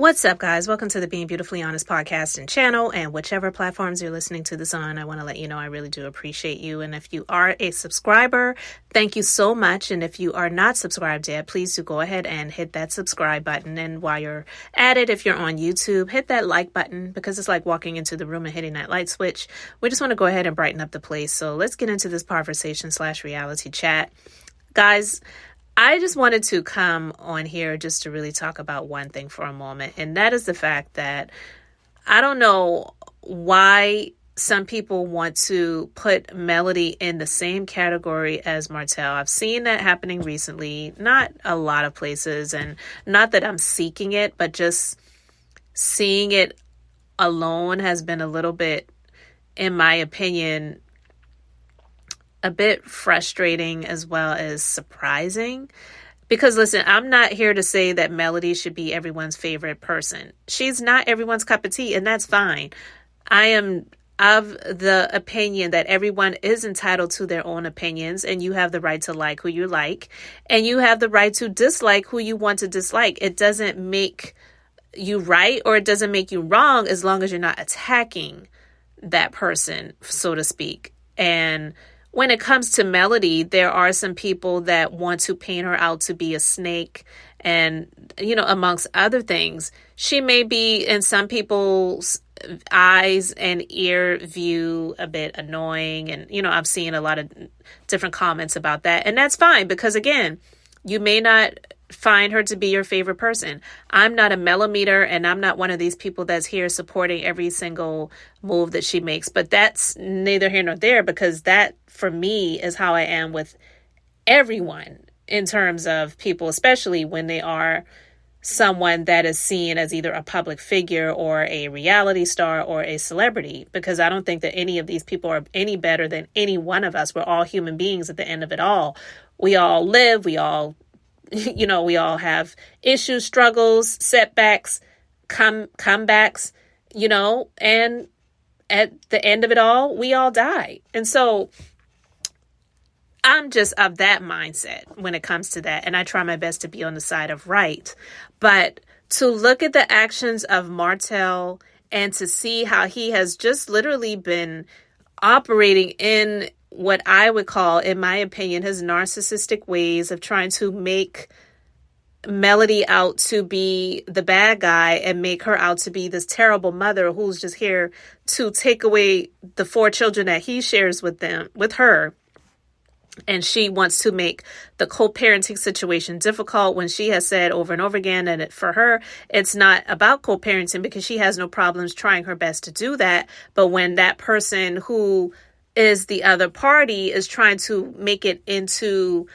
What's up, guys? Welcome to the Being Beautifully Honest podcast and channel, and whichever platforms you're listening to this on. I want to let you know I really do appreciate you. And if you are a subscriber, thank you so much. And if you are not subscribed yet, please do go ahead and hit that subscribe button. And while you're at it, if you're on YouTube, hit that like button, because it's like walking into the room and hitting that light switch. We just want to go ahead and brighten up the place. So let's get into this conversation/reality chat. Guys, I just wanted to come on here just to really talk about one thing for a moment, and that is the fact that I don't know why some people want to put Melody in the same category as Martell. I've seen that happening recently, not a lot of places, and not that I'm seeking it, but just seeing it alone has been a little bit, in my opinion, a bit frustrating as well as surprising. Because listen, I'm not here to say that Melody should be everyone's favorite person. She's not everyone's cup of tea, and that's fine. I am of the opinion that everyone is entitled to their own opinions, and you have the right to like who you like, and you have the right to dislike who you want to dislike. It doesn't make you right or it doesn't make you wrong as long as you're not attacking that person, so to speak. And when it comes to Melody, there are some people that want to paint her out to be a snake and, amongst other things. She may be, in some people's eyes and ear view, a bit annoying. And, I've seen a lot of different comments about that. And that's fine because, again, you may not find her to be your favorite person. I'm not a mellometer, and I'm not one of these people that's here supporting every single move that she makes. But that's neither here nor there, because that, for me, is how I am with everyone in terms of people, especially when they are someone that is seen as either a public figure or a reality star or a celebrity, because I don't think that any of these people are any better than any one of us. We're all human beings at the end of it all. We all live, we all we all have issues, struggles, setbacks, comebacks, and at the end of it all, we all die. And so I'm just of that mindset when it comes to that. And I try my best to be on the side of right. But to look at the actions of Martell and to see how he has just literally been operating in what I would call, in my opinion, his narcissistic ways of trying to make Melody out to be the bad guy and make her out to be this terrible mother who's just here to take away the 4 children that he shares with her. And she wants to make the co-parenting situation difficult, when she has said over and over again that for her, it's not about co-parenting, because she has no problems trying her best to do that. But when that person who is the other party is trying to make it into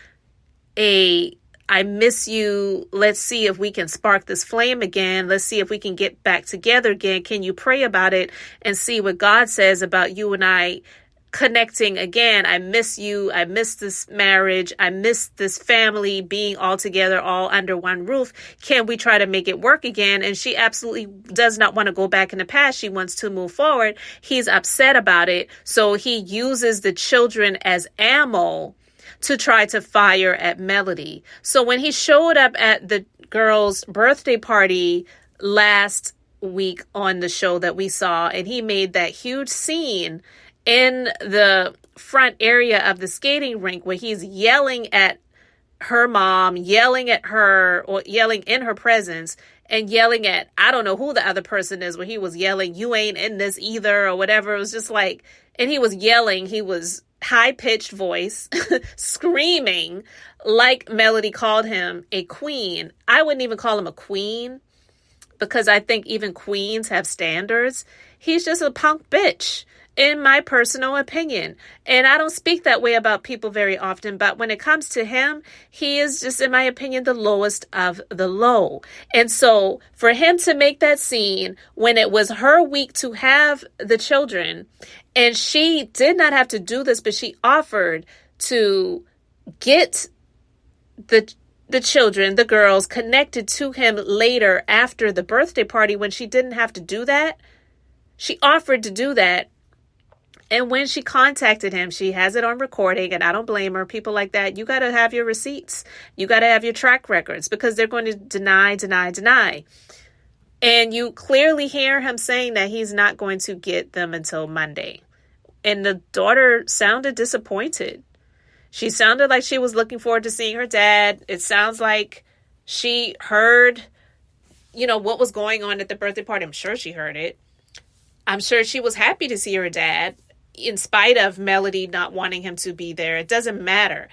I miss you, let's see if we can spark this flame again, let's see if we can get back together again, can you pray about it and see what God says about you and I connecting again? I miss you, I miss this marriage, I miss this family being all together, all under one roof. Can we try to make it work again? And she absolutely does not want to go back in the past. She wants to move forward. He's upset about it, so he uses the children as ammo to try to fire at Melody. So when he showed up at the girl's birthday party last week on the show that we saw, and he made that huge scene in the front area of the skating rink where he's yelling at her mom, yelling at her, or yelling in her presence, and yelling at, I don't know who the other person is, where he was yelling, you ain't in this either, or whatever. It was just like, and he was yelling, he was high-pitched voice, screaming like Melody called him a queen. I wouldn't even call him a queen, because I think even queens have standards. He's just a punk bitch, in my personal opinion. And I don't speak that way about people very often, but when it comes to him, he is just, in my opinion, the lowest of the low. And so for him to make that scene when it was her week to have the children, and she did not have to do this, but she offered to get the children, the girls, connected to him later after the birthday party, when she didn't have to do that. She offered to do that. And when she contacted him, she has it on recording, and I don't blame her. People like that, you got to have your receipts. You got to have your track records, because they're going to deny. And you clearly hear him saying that he's not going to get them until Monday. And the daughter sounded disappointed. She sounded like she was looking forward to seeing her dad. It sounds like she heard, what was going on at the birthday party. I'm sure she heard it. I'm sure she was happy to see her dad, in spite of Melody not wanting him to be there. It doesn't matter.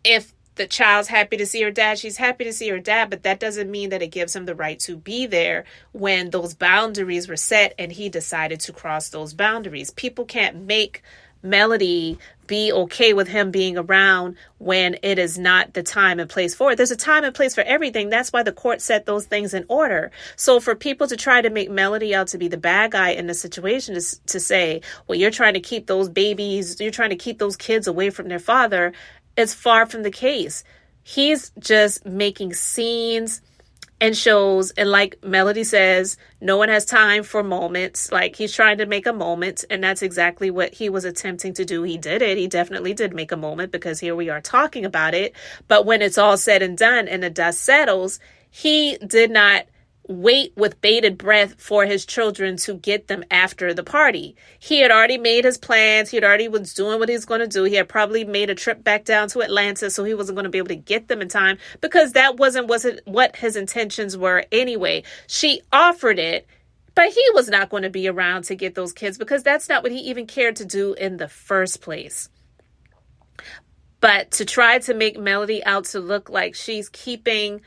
If the child's happy to see her dad, she's happy to see her dad, but that doesn't mean that it gives him the right to be there when those boundaries were set and he decided to cross those boundaries. People can't make Melody be okay with him being around when it is not the time and place for it. There's a time and place for everything. That's why the court set those things in order. So for people to try to make Melody out to be the bad guy in the situation is to say, well, you're trying to keep those babies, you're trying to keep those kids away from their father. It's far from the case. He's just making scenes and shows. And like Melody says, no one has time for moments. Like, he's trying to make a moment. And that's exactly what he was attempting to do. He did it. He definitely did make a moment, because here we are talking about it. But when it's all said and done and the dust settles, he did not wait with bated breath for his children to get them after the party. He had already made his plans. He had already was doing what he was going to do. He had probably made a trip back down to Atlanta, so he wasn't going to be able to get them in time, because that wasn't what his intentions were anyway. She offered it, but he was not going to be around to get those kids, because that's not what he even cared to do in the first place. But to try to make Melody out to look like she's keeping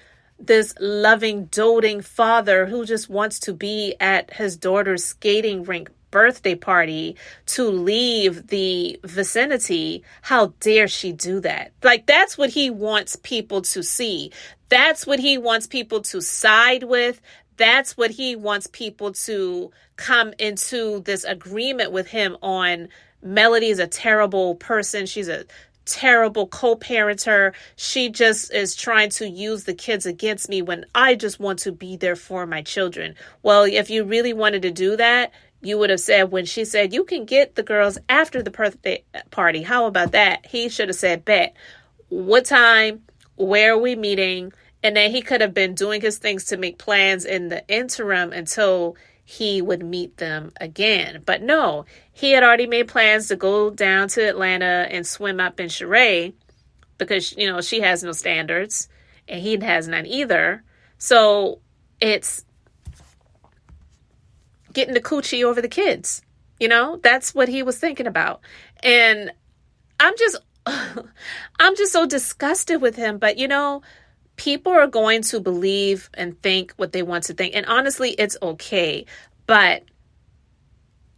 this loving, doting father who just wants to be at his daughter's skating rink birthday party to leave the vicinity, how dare she do that? Like, that's what he wants people to see. That's what he wants people to side with. That's what he wants people to come into this agreement with him on. Melody is a terrible person. She's a terrible co-parenter. She just is trying to use the kids against me when I just want to be there for my children. Well, if you really wanted to do that, you would have said, when she said, you can get the girls after the birthday party, how about that? He should have said, bet. What time? Where are we meeting? And then he could have been doing his things to make plans in the interim until he would meet them again. But no, he had already made plans to go down to Atlanta and swim up in Sheree, because, she has no standards and he has none either. So it's getting the coochie over the kids. That's what he was thinking about. And I'm just so disgusted with him. But, people are going to believe and think what they want to think. And honestly, it's okay. But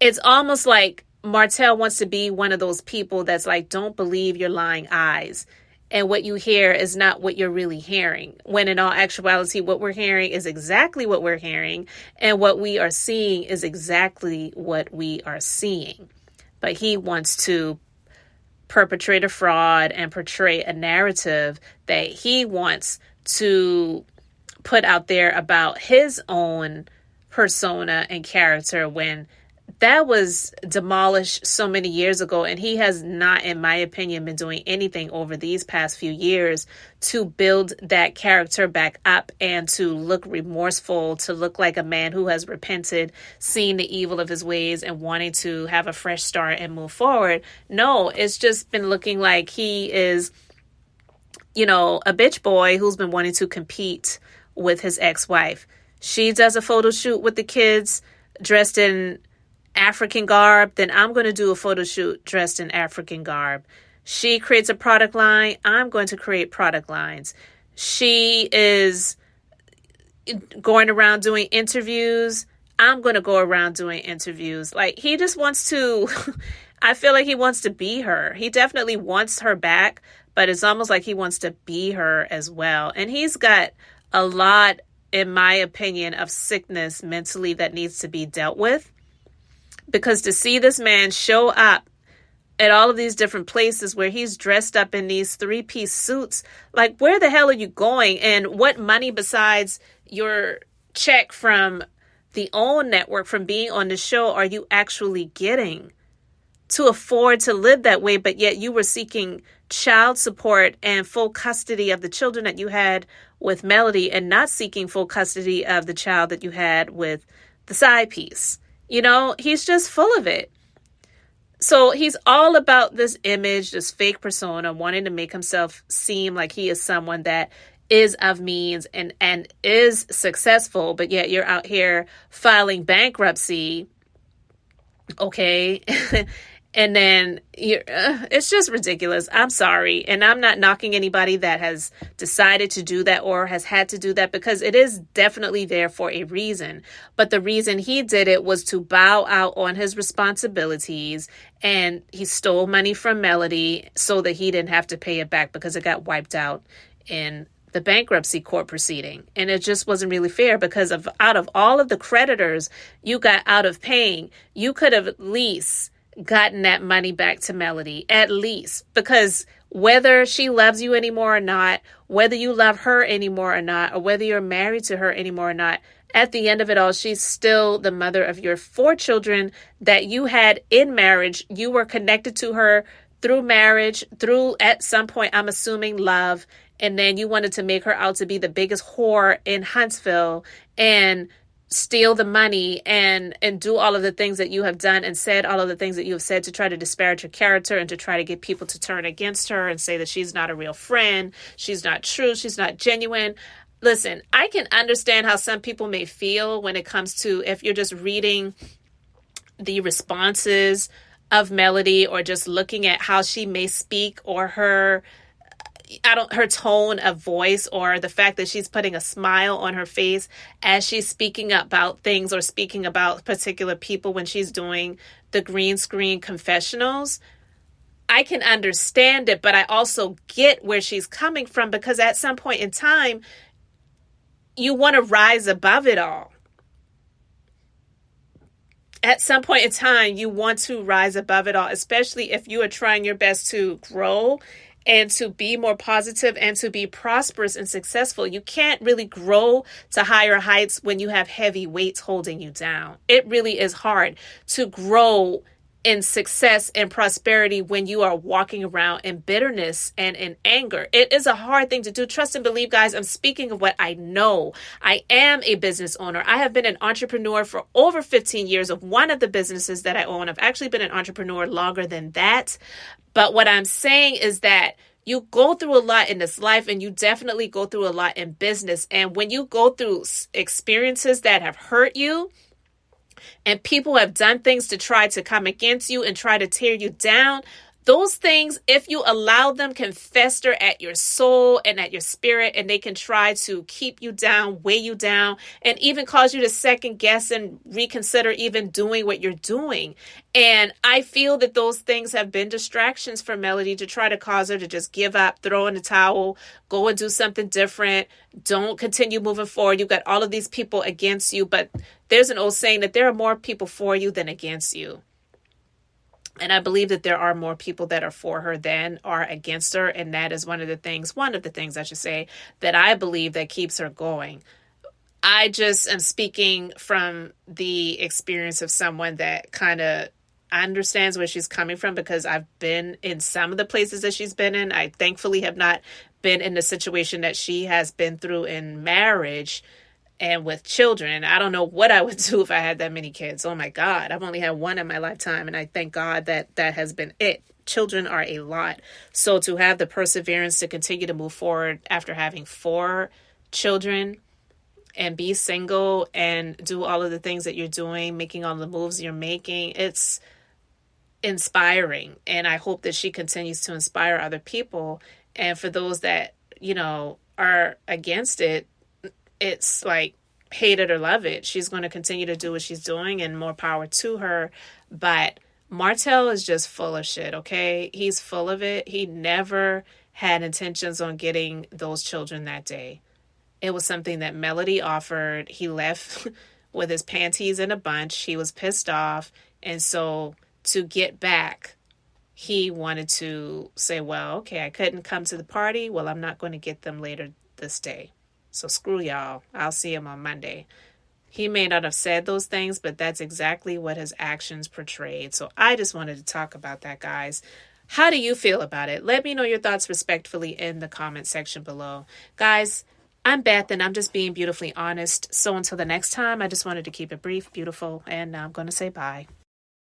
it's almost like Martell wants to be one of those people that's like, don't believe your lying eyes. And what you hear is not what you're really hearing. When in all actuality, what we're hearing is exactly what we're hearing. And what we are seeing is exactly what we are seeing. But he wants to perpetrate a fraud and portray a narrative that he wants to put out there about his own persona and character, when that was demolished so many years ago. And he has not, in my opinion, been doing anything over these past few years to build that character back up and to look remorseful, to look like a man who has repented, seen the evil of his ways, and wanting to have a fresh start and move forward. No, it's just been looking like he is, a bitch boy who's been wanting to compete with his ex-wife. She does a photo shoot with the kids dressed in African garb, then I'm going to do a photo shoot dressed in African garb. She creates a product line, I'm going to create product lines. She is going around doing interviews, I'm going to go around doing interviews. Like, he just wants to, I feel like he wants to be her. He definitely wants her back, but it's almost like he wants to be her as well. And he's got a lot, in my opinion, of sickness mentally that needs to be dealt with. Because to see this man show up at all of these different places where he's dressed up in these 3-piece suits, like, where the hell are you going? And what money besides your check from the OWN network from being on the show are you actually getting to afford to live that way? But yet you were seeking child support and full custody of the children that you had with Melody and not seeking full custody of the child that you had with the side piece. He's just full of it. So he's all about this image, this fake persona, wanting to make himself seem like he is someone that is of means and is successful, but yet you're out here filing bankruptcy. Okay. And then it's just ridiculous. I'm sorry. And I'm not knocking anybody that has decided to do that or has had to do that, because it is definitely there for a reason. But the reason he did it was to bow out on his responsibilities, and he stole money from Melody so that he didn't have to pay it back because it got wiped out in the bankruptcy court proceeding. And it just wasn't really fair, because out of all of the creditors you got out of paying, you could have at least gotten that money back to Melody, at least, because whether she loves you anymore or not, whether you love her anymore or not, or whether you're married to her anymore or not, at the end of it all, she's still the mother of your 4 children that you had in marriage. You were connected to her through marriage, through, at some point, I'm assuming, love. And then you wanted to make her out to be the biggest whore in Huntsville and steal the money and do all of the things that you have done and said all of the things that you have said to try to disparage her character and to try to get people to turn against her and say that she's not a real friend, she's not true, she's not genuine. Listen, I can understand how some people may feel when it comes to, if you're just reading the responses of Melody or just looking at how she may speak or her tone of voice, or the fact that she's putting a smile on her face as she's speaking about things or speaking about particular people when she's doing the green screen confessionals. I can understand it, but I also get where she's coming from, because at some point in time, you want to rise above it all. At some point in time, you want to rise above it all, especially if you are trying your best to grow and to be more positive and to be prosperous and successful. You can't really grow to higher heights when you have heavy weights holding you down. It really is hard to grow in success and prosperity when you are walking around in bitterness and in anger. It is a hard thing to do. Trust and believe, guys. I'm speaking of what I know. I am a business owner. I have been an entrepreneur for over 15 years of one of the businesses that I own. I've actually been an entrepreneur longer than that. But what I'm saying is that you go through a lot in this life, and you definitely go through a lot in business. And when you go through experiences that have hurt you, and people have done things to try to come against you and try to tear you down, those things, if you allow them, can fester at your soul and at your spirit, and they can try to keep you down, weigh you down, and even cause you to second guess and reconsider even doing what you're doing. And I feel that those things have been distractions for Melody to try to cause her to just give up, throw in the towel, go and do something different, don't continue moving forward. You've got all of these people against you, but there's an old saying that there are more people for you than against you. And I believe that there are more people that are for her than are against her. And that is one of the things I should say, that I believe that keeps her going. I just am speaking from the experience of someone that kind of understands where she's coming from, because I've been in some of the places that she's been in. I thankfully have not been in the situation that she has been through in marriage and with children. I don't know what I would do if I had that many kids. Oh my God, I've only had one in my lifetime, and I thank God that that has been it. Children are a lot. So to have the perseverance to continue to move forward after having 4 children and be single and do all of the things that you're doing, making all the moves you're making, it's inspiring. And I hope that she continues to inspire other people. And for those that, are against it, it's like, hate it or love it. She's going to continue to do what she's doing, and more power to her. But Martell is just full of shit, okay? He's full of it. He never had intentions on getting those children that day. It was something that Melody offered. He left with his panties in a bunch. He was pissed off. And so to get back, he wanted to say, well, okay, I couldn't come to the party. Well, I'm not going to get them later this day. So screw y'all. I'll see him on Monday. He may not have said those things, but that's exactly what his actions portrayed. So I just wanted to talk about that, guys. How do you feel about it? Let me know your thoughts respectfully in the comment section below. Guys, I'm Beth, and I'm just being beautifully honest. So until the next time, I just wanted to keep it brief, beautiful, and I'm going to say bye.